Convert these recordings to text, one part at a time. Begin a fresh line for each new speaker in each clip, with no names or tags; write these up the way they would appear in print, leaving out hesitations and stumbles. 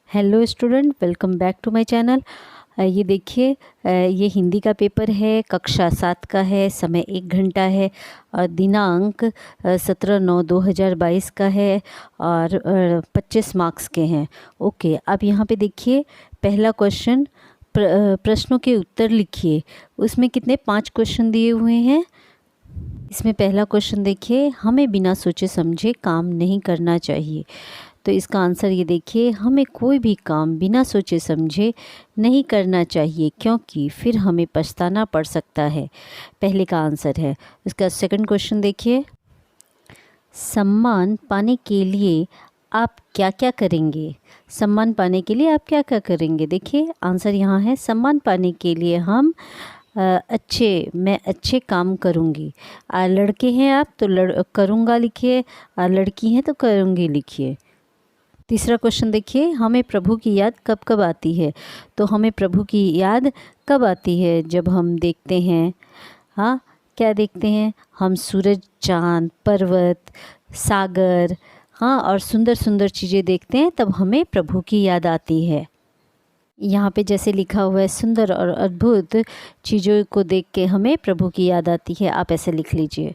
Hello student, welcome back to my channel. ये देखिए, ये हिंदी का पेपर है, कक्षा 7 का है, समय 1 घंटा है और दिनांक 17/9/2022 का है और 25 मार्क्स के हैं। ओके, अब यहाँ पे देखिए पहला क्वेश्चन, प्रश्नों के उत्तर लिखिए। उसमें कितने 5 क्वेश्चन दिए हुए हैं। इसमें पहला क्वेश्चन देखिए, हमें बिना सोचे समझे काम नहीं करना चाहिए। तो इसका आंसर ये देखिए, हमें कोई भी काम बिना सोचे समझे नहीं करना चाहिए क्योंकि फिर हमें पछताना पड़ सकता है। पहले का आंसर है। इसका सेकंड क्वेश्चन देखिए, सम्मान पाने के लिए आप क्या क्या करेंगे। सम्मान पाने के लिए आप क्या क्या करेंगे। देखिए आंसर यहाँ है, सम्मान पाने के लिए मैं अच्छे काम करूँगी। लड़के हैं आप तो करूँगा लिखिए, लड़की हैं तो करूँगी लिखिए। तीसरा क्वेश्चन देखिए, हमें प्रभु की याद कब कब आती है। तो हमें प्रभु की याद कब आती है, जब हम देखते हैं, हाँ क्या देखते हैं हम, सूरज, चाँद, पर्वत, सागर, हाँ और सुंदर सुंदर चीज़ें देखते हैं, तब हमें प्रभु की याद आती है। यहाँ पे जैसे लिखा हुआ है, सुंदर और अद्भुत चीज़ों को देख के हमें प्रभु की याद आती है। आप ऐसे लिख लीजिए।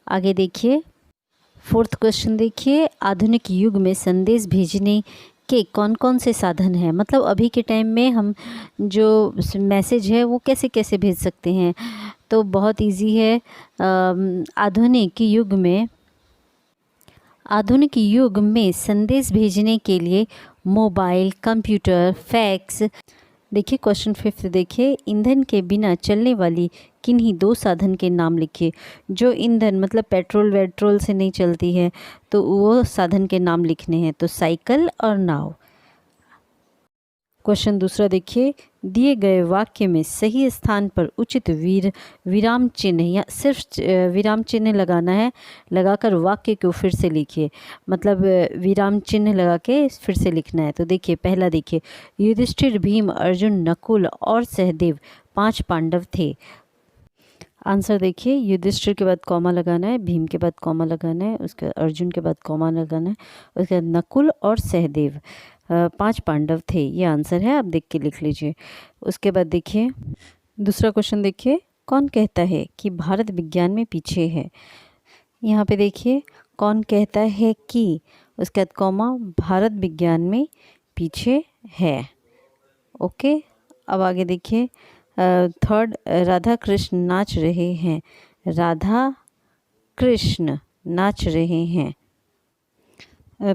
आगे देखिए, फोर्थ क्वेश्चन देखिए, आधुनिक युग में संदेश भेजने के कौन कौन से साधन हैं। मतलब अभी के टाइम में हम जो मैसेज है वो कैसे कैसे भेज सकते हैं। तो बहुत इजी है। आधुनिक युग में संदेश भेजने के लिए मोबाइल, कंप्यूटर, फैक्स। देखिए क्वेश्चन फिफ्थ देखिए, ईंधन के बिना चलने वाली किन्हीं 2 साधन के नाम लिखिए। जो ईंधन मतलब पेट्रोल वेट्रोल से नहीं चलती है, तो वो साधन के नाम लिखने हैं। तो साइकिल और नाव। क्वेश्चन दूसरा देखिए, दिए गए वाक्य में सही स्थान पर उचित विराम चिन्ह या सिर्फ विराम चिन्ह लगाना है, लगाकर वाक्य को फिर से लिखिए। मतलब विराम चिन्ह लगा के फिर से लिखना है। तो देखिए पहला देखिए, युधिष्ठिर, भीम, अर्जुन, नकुल और सहदेव 5 पांडव थे। आंसर देखिए, युधिष्ठिर के बाद कॉमा लगाना है, भीम के बाद कॉमा लगाना है, उसके बाद अर्जुन के बाद कॉमा लगाना है, उसके बाद नकुल और सहदेव 5 पांडव थे। ये आंसर है, आप देख के लिख लीजिए। उसके बाद देखिए दूसरा क्वेश्चन देखिए, कौन कहता है कि भारत विज्ञान में पीछे है। यहाँ पे देखिए, कौन कहता है कि, उसके बाद कॉमा, भारत विज्ञान में पीछे है। ओके, अब आगे देखिए थर्ड, राधा कृष्ण नाच रहे हैं। राधा कृष्ण नाच रहे हैं।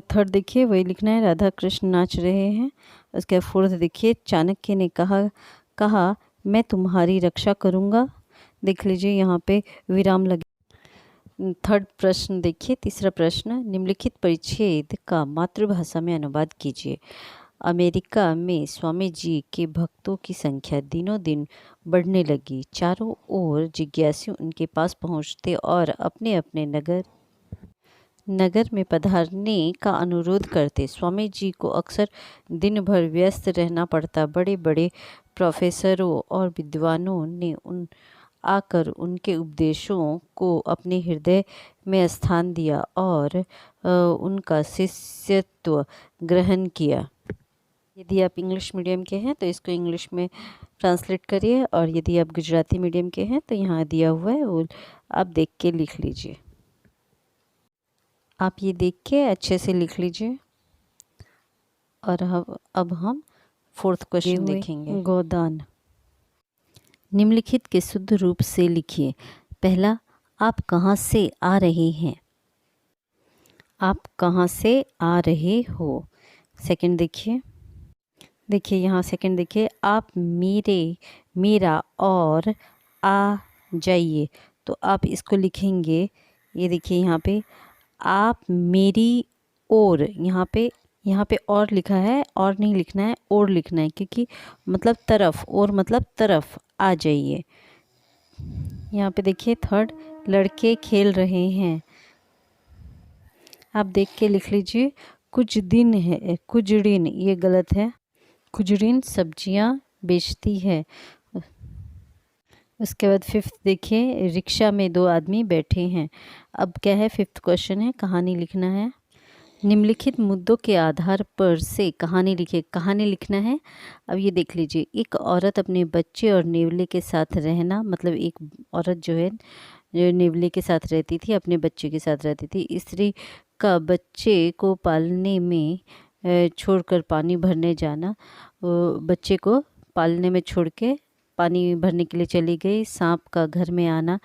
थर्ड देखिए वही लिखना है, राधा कृष्ण नाच रहे हैं। उसके फोर्थ देखिए, चाणक्य ने कहा मैं तुम्हारी रक्षा करूँगा। देख लीजिए यहाँ पे विराम लगे। थर्ड प्रश्न देखिए, तीसरा प्रश्न, निम्नलिखित परिच्छेद का मातृभाषा में अनुवाद कीजिए। अमेरिका में स्वामी जी के भक्तों की संख्या दिनों दिन बढ़ने लगी। चारों ओर जिज्ञासु उनके पास पहुंचते और अपने अपने नगर में पधारने का अनुरोध करते। स्वामी जी को अक्सर दिन भर व्यस्त रहना पड़ता। बड़े बड़े प्रोफेसरों और विद्वानों ने आकर उनके उपदेशों को अपने हृदय में स्थान दिया और उनका शिष्यत्व ग्रहण किया। यदि आप इंग्लिश मीडियम के हैं तो इसको इंग्लिश में ट्रांसलेट करिए, और यदि आप गुजराती मीडियम के हैं तो यहाँ दिया हुआ है वो आप देख के लिख लीजिए। आप ये देख के अच्छे से लिख लीजिए। और अब हम फोर्थ क्वेश्चन देखेंगे। गोदान। निम्नलिखित के शुद्ध रूप से लिखिए। पहला, आप कहाँ से आ रहे हैं। आप कहाँ से आ रहे हो। सेकंड देखिए यहाँ सेकंड देखिए, आप मेरा और आ जाइए। तो आप इसको लिखेंगे, ये देखिए यहाँ पे आप मेरी ओर, यहाँ पे और लिखा है, और नहीं लिखना है, और लिखना है, क्योंकि मतलब तरफ, और मतलब तरफ, आ जाइए। यहाँ पे देखिए थर्ड, लड़के खेल रहे हैं। आप देख के लिख लीजिए। कुछ दिन है, कुजड़िन, ये गलत है। कुजड़िन सब्जियां बेचती है। उसके बाद फिफ्थ देखिए, रिक्शा में 2 आदमी बैठे हैं। अब क्या है, फिफ्थ क्वेश्चन है, कहानी लिखना है। निम्नलिखित मुद्दों के आधार पर से कहानी लिखिए। कहानी लिखना है। अब ये देख लीजिए, एक औरत अपने बच्चे और नेवले के साथ रहना, मतलब एक औरत जो है जो नेवले के साथ रहती थी, अपने बच्चे के साथ रहती थी। स्त्री का बच्चे को पालने में छोड़कर पानी भरने जाना, वो बच्चे को पालने में छोड़ के पानी भरने के लिए चली गई। सांप का घर में आना,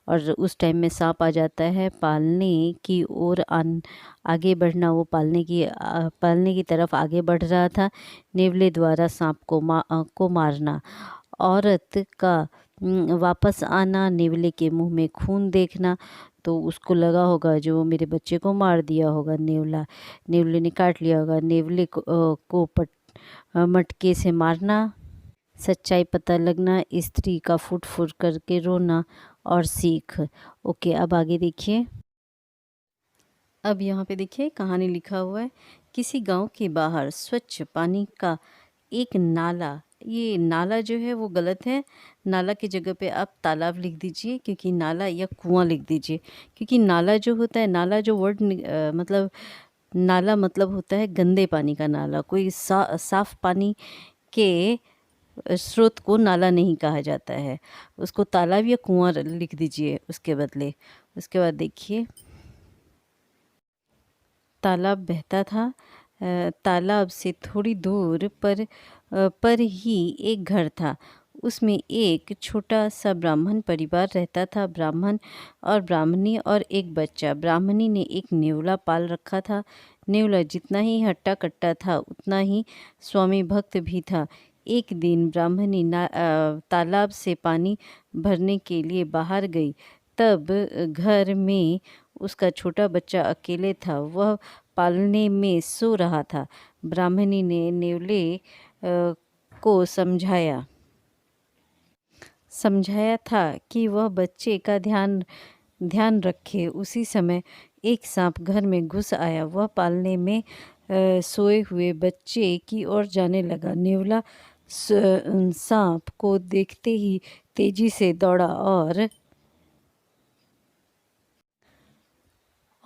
और उस टाइम में सांप आ जाता है। पालने की ओर आगे बढ़ना, वो पालने की तरफ आगे बढ़ रहा था। नेवले द्वारा सांप को मारना। औरत का वापस आना, नेवले के मुंह में खून देखना, तो उसको लगा होगा जो मेरे बच्चे को मार दिया होगा नेवले ने काट लिया होगा। नेवले को मटके से मारना, सच्चाई पता लगना, स्त्री का फुट फुट करके रोना और सीख। ओके, अब आगे देखिए। अब यहाँ पे देखिए कहानी लिखा हुआ है। किसी गांव के बाहर स्वच्छ पानी का एक नाला, ये नाला जो है वो गलत है, नाला की जगह पे आप तालाब लिख दीजिए, क्योंकि नाला या कुआं लिख दीजिए। क्योंकि नाला जो होता है, नाला जो वर्ड मतलब नाला मतलब होता है गंदे पानी का नाला। कोई साफ पानी के स्रोत को नाला नहीं कहा जाता है, उसको तालाब या कुआं लिख दीजिए उसके बदले। उसके बाद देखिए, तालाब बहता था। तालाब से थोड़ी दूर पर ही एक घर था। उसमें एक छोटा सा ब्राह्मण परिवार रहता था। ब्राह्मण और ब्राह्मणी और एक बच्चा। ब्राह्मणी ने एक नेवला पाल रखा था। नेवला जितना ही हट्टा कट्टा था, उतना ही स्वामी भक्त भी था। एक दिन ब्राह्मणी तालाब से पानी भरने के लिए बाहर गई। तब घर में उसका छोटा बच्चा अकेले था। वह पालने में सो रहा था। ब्राह्मणी ने नेवले को समझाया था कि वह बच्चे का ध्यान रखे। उसी समय एक सांप घर में घुस आया। वह पालने में सोए हुए बच्चे की ओर जाने लगा। नेवला सांप को देखते ही तेजी से दौड़ा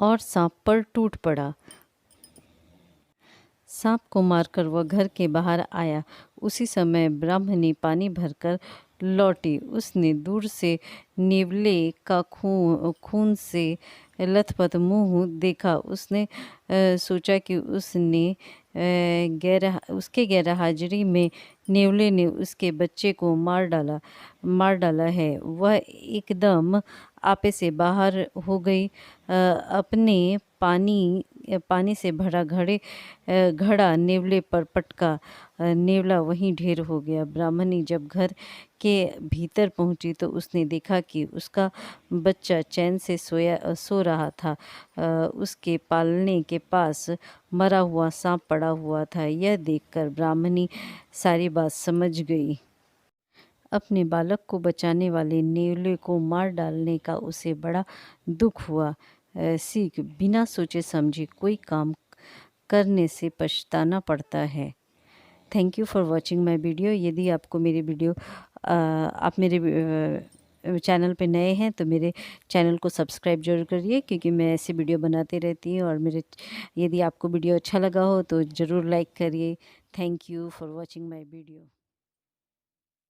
और सांप पर टूट पड़ा। सांप को मारकर वह घर के बाहर आया। उसी समय ब्राह्मणी पानी भरकर लौटी। उसने दूर से नेवले का खून से लथपथ मुंह देखा। उसने सोचा कि उसके गैर हाजिरी में नेवले ने उसके बच्चे को मार डाला है। वह एकदम आपे से बाहर हो गई। अपने पानी से भरा घड़ा नेवले पर पटका। नेवला वहीं ढेर हो गया। ब्राह्मणी जब घर के भीतर पहुंची तो उसने देखा कि उसका बच्चा चैन से सो रहा था। उसके पालने के पास मरा हुआ सांप पड़ा हुआ था। यह देखकर ब्राह्मणी सारी बात समझ गई। अपने बालक को बचाने वाले नेवले को मार डालने का उसे बड़ा दुख हुआ। सीख, बिना सोचे समझे कोई काम करने से पछताना पड़ता है। Thank you for watching my video. यदि आपको मेरी वीडियो आप मेरे चैनल पे नए हैं तो मेरे चैनल को सब्सक्राइब जरूर करिए, क्योंकि मैं ऐसी वीडियो बनाती रहती हूँ। और यदि आपको वीडियो अच्छा लगा हो तो ज़रूर लाइक करिए। Thank you for watching my video.